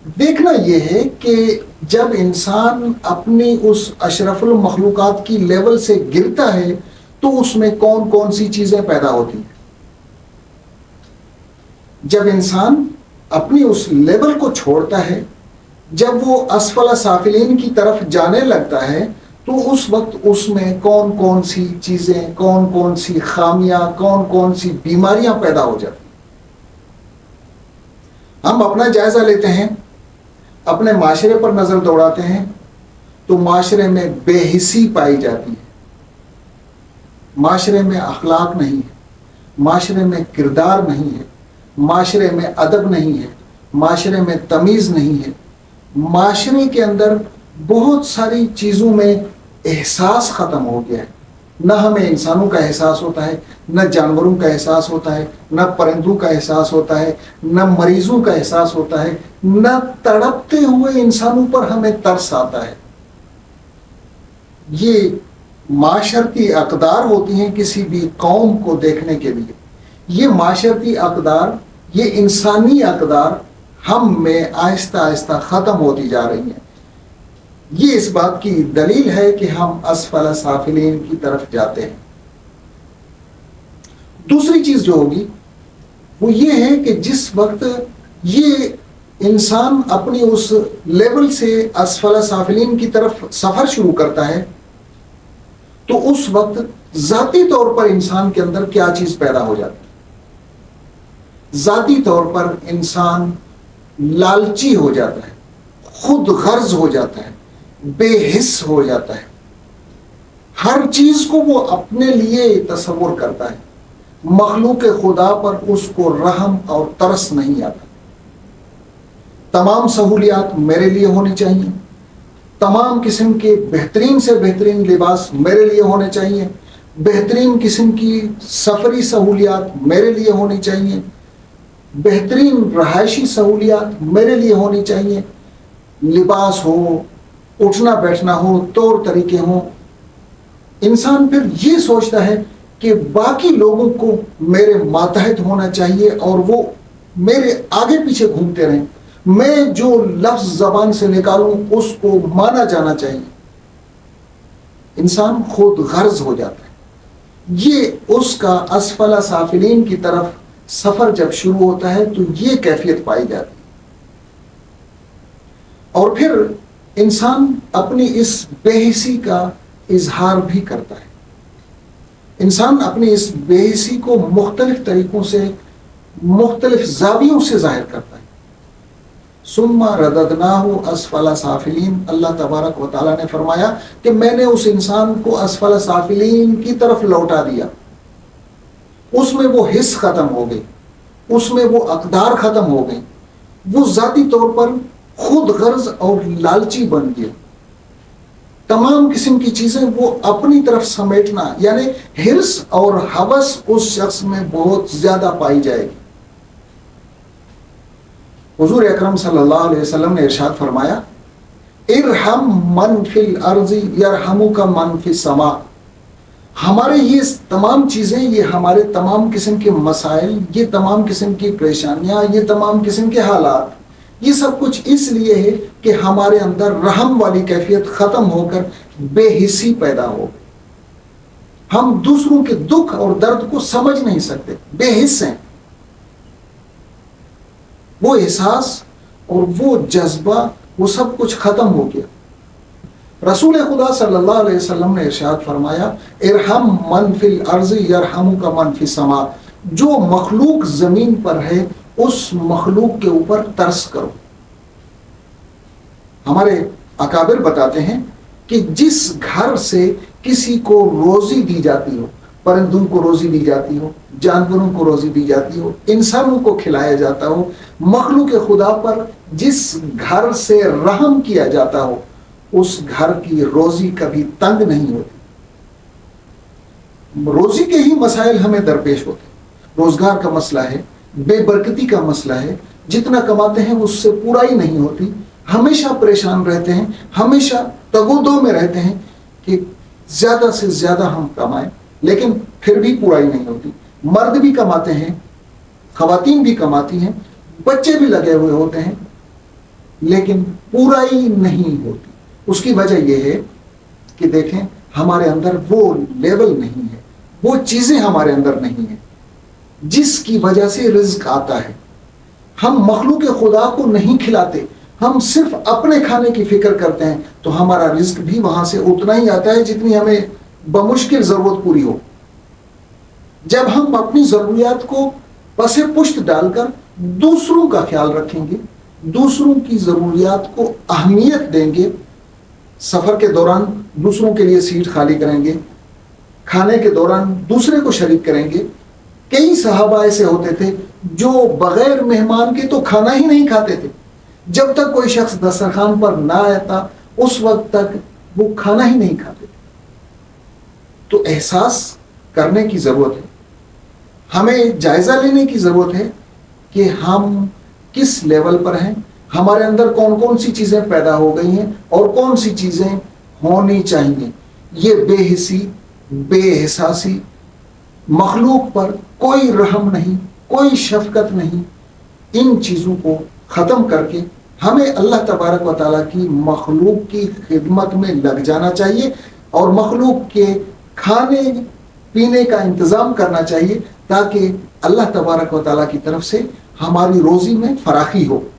دیکھنا یہ ہے کہ جب انسان اپنی اس اشرف المخلوقات کی لیول سے گرتا ہے تو اس میں کون کون سی چیزیں پیدا ہوتی ہیں. جب انسان اپنی اس لیول کو چھوڑتا ہے، جب وہ اسفل سافلین کی طرف جانے لگتا ہے، تو اس وقت اس میں کون کون سی چیزیں، کون کون سی خامیاں، کون کون سی بیماریاں پیدا ہو جاتی ہیں. ہم اپنا جائزہ لیتے ہیں، اپنے معاشرے پر نظر دوڑاتے ہیں تو معاشرے میں بے حسی پائی جاتی ہے، معاشرے میں اخلاق نہیں ہے، معاشرے میں کردار نہیں ہے، معاشرے میں ادب نہیں ہے، معاشرے میں تمیز نہیں ہے، معاشرے کے اندر بہت ساری چیزوں میں احساس ختم ہو گیا ہے. نہ ہمیں انسانوں کا احساس ہوتا ہے، نہ جانوروں کا احساس ہوتا ہے، نہ پرندوں کا احساس ہوتا ہے، نہ مریضوں کا احساس ہوتا ہے، نہ تڑپتے ہوئے انسانوں پر ہمیں ترس آتا ہے. یہ معاشرتی اقدار ہوتی ہیں کسی بھی قوم کو دیکھنے کے لیے. یہ معاشرتی اقدار، یہ انسانی اقدار ہم میں آہستہ آہستہ ختم ہوتی جا رہی ہیں. یہ اس بات کی دلیل ہے کہ ہم اسفل سافلین کی طرف جاتے ہیں. دوسری چیز جو ہوگی وہ یہ ہے کہ جس وقت یہ انسان اپنی اس لیول سے اسفل سافلین کی طرف سفر شروع کرتا ہے تو اس وقت ذاتی طور پر انسان کے اندر کیا چیز پیدا ہو جاتی ہے؟ ذاتی طور پر انسان لالچی ہو جاتا ہے، خود غرض ہو جاتا ہے، بے حس ہو جاتا ہے. ہر چیز کو وہ اپنے لیے تصور کرتا ہے. مخلوق خدا پر اس کو رحم اور ترس نہیں آتا. تمام سہولیات میرے لیے ہونی چاہیے، تمام قسم کے بہترین سے بہترین لباس میرے لیے ہونے چاہیے، بہترین قسم کی سفری سہولیات میرے لیے ہونی چاہیے، بہترین رہائشی سہولیات میرے لیے ہونی چاہیے، لباس ہو، اٹھنا بیٹھنا ہو، طور طریقے ہوں. انسان پھر یہ سوچتا ہے کہ باقی لوگوں کو میرے ماتحت ہونا چاہیے اور وہ میرے آگے پیچھے گھومتے رہیں. میں جو لفظ زبان سے نکالوں اس کو مانا جانا چاہیے. انسان خود غرض ہو جاتا ہے. یہ اس کا اسفل سافلین کی طرف سفر جب شروع ہوتا ہے تو یہ کیفیت پائی جاتی ہے. اور پھر انسان اپنی اس بے حسی کا اظہار بھی کرتا ہے. انسان اپنی اس بے حسی کو مختلف طریقوں سے، مختلف زاویوں سے ظاہر کرتا ہے. ثم رددناہ اسفل سافلین، اللہ تبارک و تعالیٰ نے فرمایا کہ میں نے اس انسان کو اسفل سافلین کی طرف لوٹا دیا. اس میں وہ حس ختم ہو گئی، اس میں وہ اقدار ختم ہو گئی، وہ ذاتی طور پر خود غرض اور لالچی بن گیا. تمام قسم کی چیزیں وہ اپنی طرف سمیٹنا، یعنی حرص اور ہوس اس شخص میں بہت زیادہ پائی جائے گی. حضور اکرم صلی اللہ علیہ وسلم نے ارشاد فرمایا، ارحم من فی الارض یرحمک من فی السماء. ہمارے یہ تمام چیزیں، یہ ہمارے تمام قسم کے مسائل، یہ تمام قسم کی پریشانیاں، یہ تمام قسم کے حالات، یہ سب کچھ اس لیے ہے کہ ہمارے اندر رحم والی کیفیت ختم ہو کر بے حسی پیدا ہو. ہم دوسروں کے دکھ اور درد کو سمجھ نہیں سکتے، بے حس ہیں. وہ احساس اور وہ جذبہ، وہ سب کچھ ختم ہو گیا. رسول خدا صلی اللہ علیہ وسلم نے ارشاد فرمایا، ارحم من فی الارض یرحمک من فی السماء. جو مخلوق زمین پر ہے اس مخلوق کے اوپر ترس کرو. ہمارے اکابر بتاتے ہیں کہ جس گھر سے کسی کو روزی دی جاتی ہو، پرندوں کو روزی دی جاتی ہو، جانوروں کو روزی دی جاتی ہو، انسانوں کو کھلایا جاتا ہو، مخلوق خدا پر جس گھر سے رحم کیا جاتا ہو، اس گھر کی روزی کبھی تنگ نہیں ہوتی. روزی کے ہی مسائل ہمیں درپیش ہوتے ہیں. روزگار کا مسئلہ ہے، بے برکتی کا مسئلہ ہے، جتنا کماتے ہیں اس سے پورا ہی نہیں ہوتی. ہمیشہ پریشان رہتے ہیں، ہمیشہ تگودو میں رہتے ہیں کہ زیادہ سے زیادہ ہم کمائیں، لیکن پھر بھی پورا ہی نہیں ہوتی. مرد بھی کماتے ہیں، خواتین بھی کماتی ہیں، بچے بھی لگے ہوئے ہوتے ہیں، لیکن پورائی نہیں ہوتی. اس کی وجہ یہ ہے کہ دیکھیں ہمارے اندر وہ لیول نہیں ہے، وہ چیزیں ہمارے اندر نہیں ہیں جس کی وجہ سے رزق آتا ہے. ہم مخلوق خدا کو نہیں کھلاتے، ہم صرف اپنے کھانے کی فکر کرتے ہیں، تو ہمارا رزق بھی وہاں سے اتنا ہی آتا ہے جتنی ہمیں بمشکل ضرورت پوری ہو. جب ہم اپنی ضروریات کو پس پشت ڈال کر دوسروں کا خیال رکھیں گے، دوسروں کی ضروریات کو اہمیت دیں گے، سفر کے دوران دوسروں کے لیے سیٹ خالی کریں گے، کھانے کے دوران دوسرے کو شریک کریں گے. کئی صحابہ ایسے ہوتے تھے جو بغیر مہمان کے تو کھانا ہی نہیں کھاتے تھے. جب تک کوئی شخص دسترخوان پر نہ آتا اس وقت تک وہ کھانا ہی نہیں کھاتے تھے. تو احساس کرنے کی ضرورت ہے، ہمیں جائزہ لینے کی ضرورت ہے کہ ہم کس لیول پر ہیں، ہمارے اندر کون کون سی چیزیں پیدا ہو گئی ہیں اور کون سی چیزیں ہونی چاہیے. یہ بے حسی، بے احساسی، مخلوق پر کوئی رحم نہیں، کوئی شفقت نہیں، ان چیزوں کو ختم کر کے ہمیں اللہ تبارک و تعالیٰ کی مخلوق کی خدمت میں لگ جانا چاہیے اور مخلوق کے کھانے پینے کا انتظام کرنا چاہیے تاکہ اللہ تبارک و تعالیٰ کی طرف سے ہماری روزی میں فراخی ہو.